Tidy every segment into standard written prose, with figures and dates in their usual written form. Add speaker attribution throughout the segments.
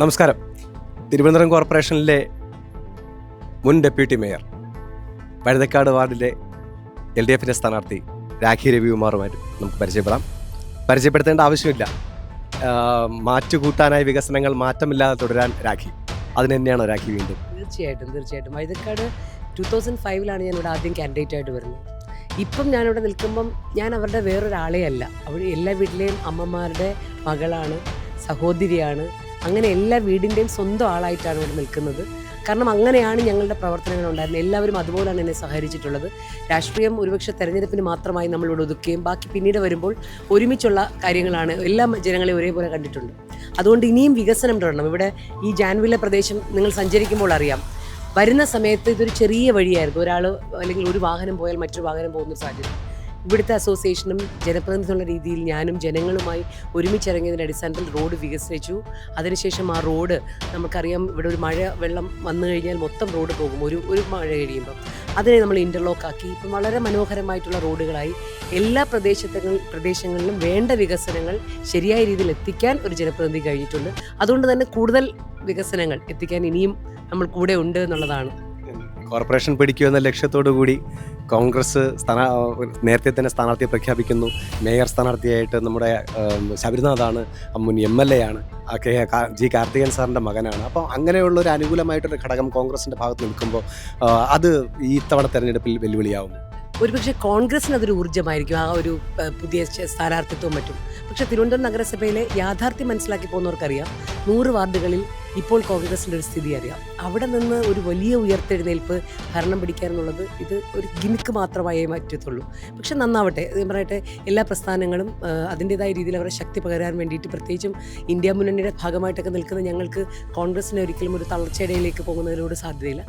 Speaker 1: നമസ്കാരം. തിരുവനന്തപുരം കോർപ്പറേഷനിലെ മുൻ ഡെപ്യൂട്ടി മേയർ, വഴുതക്കാട് വാർഡിലെ LDFിൻ്റെ സ്ഥാനാർത്ഥി രാഖി രവികുമാറുമായിട്ട് നമുക്ക് പരിചയപ്പെടുത്തേണ്ട ആവശ്യമില്ല. മാറ്റുകൂട്ടാനായി വികസനങ്ങൾ മാറ്റമില്ലാതെ തുടരാൻ രാഖി, അതിന് തന്നെയാണോ രാഖി വീണ്ടും?
Speaker 2: തീർച്ചയായിട്ടും. വഴുതക്കാട് 2005 ഞാൻ ഇവിടെ ആദ്യം കാൻഡിഡേറ്റ് ആയിട്ട് വരുന്നത്. ഇപ്പം ഞാനിവിടെ നിൽക്കുമ്പം ഞാൻ അവരുടെ വേറൊരാളെ അല്ല, അവിടെ എല്ലാ വീട്ടിലെയും അമ്മമാരുടെ മകളാണ്, സഹോദരിയാണ്. അങ്ങനെ എല്ലാ വീടിൻ്റെയും സ്വന്തം ആളായിട്ടാണ് ഇവിടെ നിൽക്കുന്നത്. കാരണം അങ്ങനെയാണ് ഞങ്ങളുടെ പ്രവർത്തനങ്ങൾ ഉണ്ടായിരുന്നത്. എല്ലാവരും അതുപോലെയാണ് എന്നെ സഹകരിച്ചിട്ടുള്ളത്. രാഷ്ട്രീയം ഒരുപക്ഷെ തെരഞ്ഞെടുപ്പിന് മാത്രമായി നമ്മളിവിടെ ഒതുക്കുകയും ബാക്കി പിന്നീട് വരുമ്പോൾ ഒരുമിച്ചുള്ള കാര്യങ്ങളാണ്. എല്ലാ ജനങ്ങളെയും ഒരേപോലെ കണ്ടിട്ടുണ്ട്. അതുകൊണ്ട് ഇനിയും വികസനം തുടരണം. ഇവിടെ ഈ ജാൻവില പ്രദേശം നിങ്ങൾ സഞ്ചരിക്കുമ്പോൾ അറിയാം, വരുന്ന സമയത്ത് ഇതൊരു ചെറിയ വഴിയായിരുന്നു. ഒരാൾ അല്ലെങ്കിൽ ഒരു വാഹനം പോയാൽ മറ്റൊരു വാഹനം പോകുന്ന സാഹചര്യം. ഇവിടുത്തെ അസോസിയേഷനും ജനപ്രതിനിധിയുള്ള രീതിയിൽ ഞാനും ജനങ്ങളുമായി ഒരുമിച്ചിറങ്ങിയതിൻ്റെ അടിസ്ഥാനത്തിൽ റോഡ് വികസിച്ചു. അതിനുശേഷം ആ റോഡ് നമുക്കറിയാം, ഇവിടെ ഒരു മഴ വെള്ളം വന്നു കഴിഞ്ഞാൽ മൊത്തം റോഡ് പോകും ഒരു മഴ കഴിയുമ്പം. അതിനെ നമ്മൾ ഇൻ്റർലോക്കാക്കി ഇപ്പം വളരെ മനോഹരമായിട്ടുള്ള റോഡുകളായി എല്ലാ പ്രദേശങ്ങളിലും വേണ്ട വികസനങ്ങൾ ശരിയായ രീതിയിൽ എത്തിക്കാൻ ഒരു ജനപ്രതിനിധി കഴിഞ്ഞിട്ടുണ്ട്. അതുകൊണ്ട് തന്നെ കൂടുതൽ വികസനങ്ങൾ എത്തിക്കാൻ ഇനിയും നമ്മൾ കൂടെ ഉണ്ട് എന്നുള്ളതാണ്.
Speaker 1: കോർപ്പറേഷൻ പിടിക്കുമെന്ന ലക്ഷ്യത്തോടു കൂടി കോൺഗ്രസ് നേരത്തെ തന്നെ സ്ഥാനാർത്ഥിയെ പ്രഖ്യാപിക്കുന്നു. മേയർ സ്ഥാനാർത്ഥിയായിട്ട് നമ്മുടെ ശബരിനാഥാണ്, മുൻ MLA ആണ്, ജി കാർത്തികൻ സാറിൻ്റെ മകനാണ്. അപ്പോൾ അങ്ങനെയുള്ളൊരു അനുകൂലമായിട്ടൊരു ഘടകം കോൺഗ്രസിൻ്റെ ഭാഗത്ത് നിൽക്കുമ്പോൾ അത് ഈ തവണ തെരഞ്ഞെടുപ്പിൽ വെല്ലുവിളിയാവും.
Speaker 2: ഒരുപക്ഷെ കോൺഗ്രസിന് അതൊരു ഊർജ്ജമായിരിക്കും, ആ ഒരു പുതിയ സ്ഥാനാർത്ഥിത്വം മറ്റും. പക്ഷേ തിരുവനന്തപുരം നഗരസഭയിലെ യാഥാർത്ഥ്യം മനസ്സിലാക്കി പോകുന്നവർക്കറിയാം, 100 വാർഡുകളിൽ ഇപ്പോൾ കോൺഗ്രസിൻ്റെ ഒരു സ്ഥിതി അറിയാം. അവിടെ നിന്ന് ഒരു വലിയ ഉയർത്തെഴുന്നേൽപ്പ് ഭരണം പിടിക്കുക എന്നുള്ളത് ഇത് ഒരു ഗിമിക്ക് മാത്രമായേ പറ്റത്തുള്ളൂ. പക്ഷെ നന്നാവട്ടെ, ഞാൻ പറയട്ടെ, എല്ലാ പ്രസ്ഥാനങ്ങളും അതിൻ്റേതായ രീതിയിൽ അവരെ ശക്തി പകരാൻ വേണ്ടിയിട്ട്, പ്രത്യേകിച്ചും ഇന്ത്യ മുന്നണിയുടെ ഭാഗമായിട്ടൊക്കെ നിൽക്കുന്ന ഞങ്ങൾക്ക് കോൺഗ്രസിനെ ഒരിക്കലും ഒരു തളർച്ചയിടയിലേക്ക് പോകുന്നതിനോട് സാധ്യതയില്ല.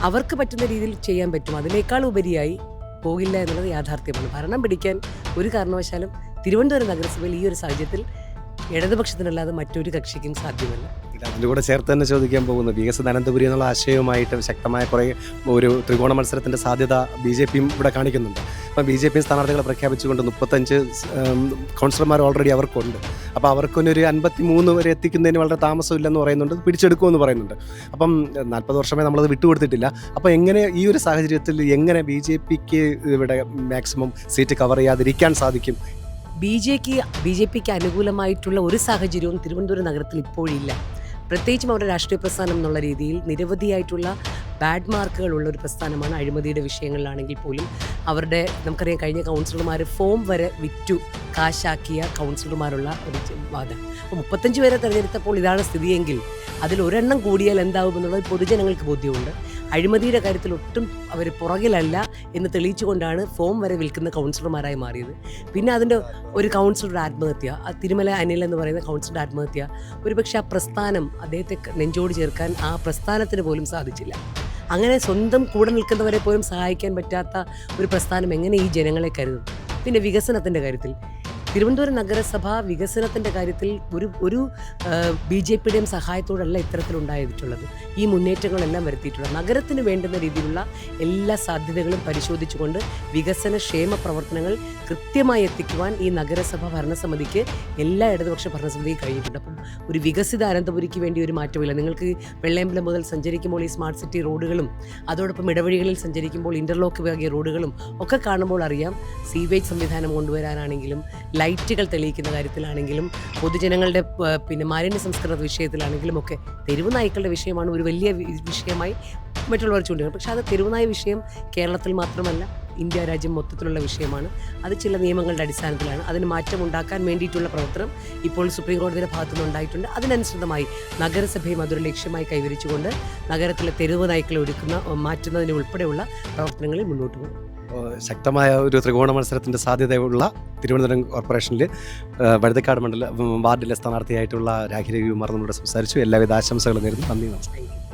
Speaker 2: അവർക്ക് പറ്റുന്ന രീതിയിൽ ചെയ്യാൻ പറ്റും. അതിനേക്കാൾ ഉപരിയായി പോകില്ല എന്നുള്ളത് യാഥാർത്ഥ്യമാണ്. ഭരണം പിടിക്കാൻ ഒരു കാരണവശാലും തിരുവനന്തപുരം നഗരസഭയിൽ ഈ ഒരു സാഹചര്യത്തിൽ ഇടതുപക്ഷത്തിനല്ലാതെ മറ്റൊരു കക്ഷിക്കും സാധ്യമല്ല.
Speaker 1: അതിൻ്റെ കൂടെ ചേർത്ത് തന്നെ ചോദിക്കാൻ പോകുന്നത്, വികസിത അനന്തപുരി എന്നുള്ള ആശയവുമായിട്ട് ശക്തമായ കുറേ ഒരു ത്രികോണ മത്സരത്തിൻ്റെ സാധ്യത BJPയും ഇവിടെ കാണിക്കുന്നുണ്ട്. അപ്പം BJP സ്ഥാനാർത്ഥികളെ പ്രഖ്യാപിച്ചുകൊണ്ട് 35 കൗൺസിലർമാർ ഓൾറെഡി അവർക്കുണ്ട്. അപ്പോൾ അവർക്കൊരു 53 വരെ എത്തിക്കുന്നതിന് വളരെ താമസമില്ലെന്ന് പറയുന്നുണ്ട്, പിടിച്ചെടുക്കുമെന്ന് പറയുന്നുണ്ട്. അപ്പം 40 വർഷമേ നമ്മളത് വിട്ടുകൊടുത്തിട്ടില്ല. അപ്പോൾ എങ്ങനെ ഈ ഒരു സാഹചര്യത്തിൽ എങ്ങനെ BJPക്ക് ഇവിടെ മാക്സിമം സീറ്റ് കവർ ചെയ്യാതിരിക്കാൻ സാധിക്കും?
Speaker 2: BJPക്ക് അനുകൂലമായിട്ടുള്ള ഒരു സാഹചര്യവും തിരുവനന്തപുരം നഗരത്തിൽ ഇപ്പോഴില്ല. പ്രത്യേകിച്ചും അവരുടെ രാഷ്ട്രീയ പ്രസ്ഥാനം എന്നുള്ള രീതിയിൽ നിരവധിയായിട്ടുള്ള ബാഡ് മാർക്കുകളുള്ള ഒരു പ്രസ്ഥാനമാണ്. അഴിമതിയുടെ വിഷയങ്ങളിലാണെങ്കിൽ പോലും അവരുടെ നമുക്കറിയാം, കഴിഞ്ഞ കൗൺസിലർമാർ ഫോം വരെ വിറ്റു കാശാക്കിയ കൗൺസിലർമാരുള്ള ഒരു വാദം. അപ്പോൾ 35 പേരെ തിരഞ്ഞെടുത്തപ്പോൾ ഇതാണ് സ്ഥിതിയെങ്കിൽ അതിൽ ഒരെണ്ണം കൂടിയാൽ എന്താവുമെന്നുള്ളത് പൊതുജനങ്ങൾക്ക് ബോധ്യമുണ്ട്. അഴിമതിയുടെ കാര്യത്തിൽ ഒട്ടും അവർ പുറകിലല്ല എന്ന് തെളിയിച്ചുകൊണ്ടാണ് ഫോം വരെ വിൽക്കുന്ന കൗൺസിലർമാരായി മാറിയത്. പിന്നെ അതിൻ്റെ ഒരു കൗൺസിലറുടെ ആത്മഹത്യ, തിരുമല അനിൽ എന്ന് പറയുന്ന കൗൺസിലറുടെ ആത്മഹത്യ, ഒരുപക്ഷെ ആ പ്രസ്ഥാനം അദ്ദേഹത്തെ നെഞ്ചോട് ചേർക്കാൻ ആ പ്രസ്ഥാനത്തിന് പോലും സാധിച്ചില്ല. അങ്ങനെ സ്വന്തം കൂടെ നിൽക്കുന്നവരെ പോലും സഹായിക്കാൻ പറ്റാത്ത ഒരു പ്രസ്ഥാനം എങ്ങനെ ഈ ജനങ്ങളെ കരുതും? പിന്നെ വികസനത്തിൻ്റെ കാര്യത്തിൽ തിരുവനന്തപുരം നഗരസഭ വികസനത്തിൻ്റെ കാര്യത്തിൽ ഒരു BJPയുടെയും സഹായത്തോടല്ല ഇത്തരത്തിലുണ്ടായിട്ടുള്ളത്. ഈ മുന്നേറ്റങ്ങളെല്ലാം വരുത്തിയിട്ടുള്ളത് നഗരത്തിന് വേണ്ടുന്ന രീതിയിലുള്ള എല്ലാ സാധ്യതകളും പരിശോധിച്ചുകൊണ്ട് വികസന ക്ഷേമ പ്രവർത്തനങ്ങൾ കൃത്യമായി എത്തിക്കുവാൻ ഈ നഗരസഭ ഭരണസമിതിക്ക്, എല്ലാ ഇടതുപക്ഷ ഭരണസമിതിയും കഴിഞ്ഞിട്ടുണ്ട്. അപ്പം ഒരു വികസിത അനന്തപുരിക്ക് വേണ്ടി ഒരു മാറ്റമില്ല. നിങ്ങൾക്ക് വെള്ളയമ്പലം മുതൽ സഞ്ചരിക്കുമ്പോൾ ഈ സ്മാർട്ട് സിറ്റി റോഡുകളും അതോടൊപ്പം ഇടവഴികളിൽ സഞ്ചരിക്കുമ്പോൾ ഇൻ്റർലോക്ക് വകയ റോഡുകളും ഒക്കെ കാണുമ്പോൾ അറിയാം, സീവേജ് സംവിധാനം കൊണ്ടുവരാനാണെങ്കിലും ലൈറ്റുകൾ തെളിയിക്കുന്ന കാര്യത്തിലാണെങ്കിലും പൊതുജനങ്ങളുടെ പിന്നെ മാലിന്യ സംസ്കരണ വിഷയത്തിലാണെങ്കിലും ഒക്കെ തെരുവ് നായ്ക്കളുടെ വിഷയമാണ് ഒരു വലിയ വിഷയമായി മറ്റുള്ളവർ ചൂണ്ടിക്കുന്നത്. പക്ഷേ അത് തെരുവുനായ വിഷയം കേരളത്തിൽ മാത്രമല്ല, ഇന്ത്യ രാജ്യം മൊത്തത്തിലുള്ള വിഷയമാണ്. അത് ചില നിയമങ്ങളുടെ അടിസ്ഥാനത്തിലാണ്. അതിന് മാറ്റം ഉണ്ടാക്കാൻ വേണ്ടിയിട്ടുള്ള പ്രവർത്തനം ഇപ്പോൾ സുപ്രീം കോടതിയുടെ ഭാഗത്തുനിന്ന് ഉണ്ടായിട്ടുണ്ട്. അതിനനുസൃതമായി നഗരസഭയും അതൊരു ലക്ഷ്യമായി കൈവരിച്ചുകൊണ്ട് നഗരത്തിലെ തെരുവ് നായ്ക്കളെ മാറ്റുന്നതിന് ഉൾപ്പെടെയുള്ള പ്രവർത്തനങ്ങളിൽ മുന്നോട്ട് പോകും.
Speaker 1: ശക്തമായ ഒരു ത്രികോണ മത്സരത്തിൻ്റെ സാധ്യതയുള്ള തിരുവനന്തപുരം കോർപ്പറേഷനിൽ വഴുതക്കാട് വാർഡിലെ സ്ഥാനാർത്ഥിയായിട്ടുള്ള രാഖി രവികുമാർ നമ്മളോട് സംസാരിച്ചു. എല്ലാവിധ ആശംസകളും നേരുന്നു. നന്ദി, നമസ്കാരം.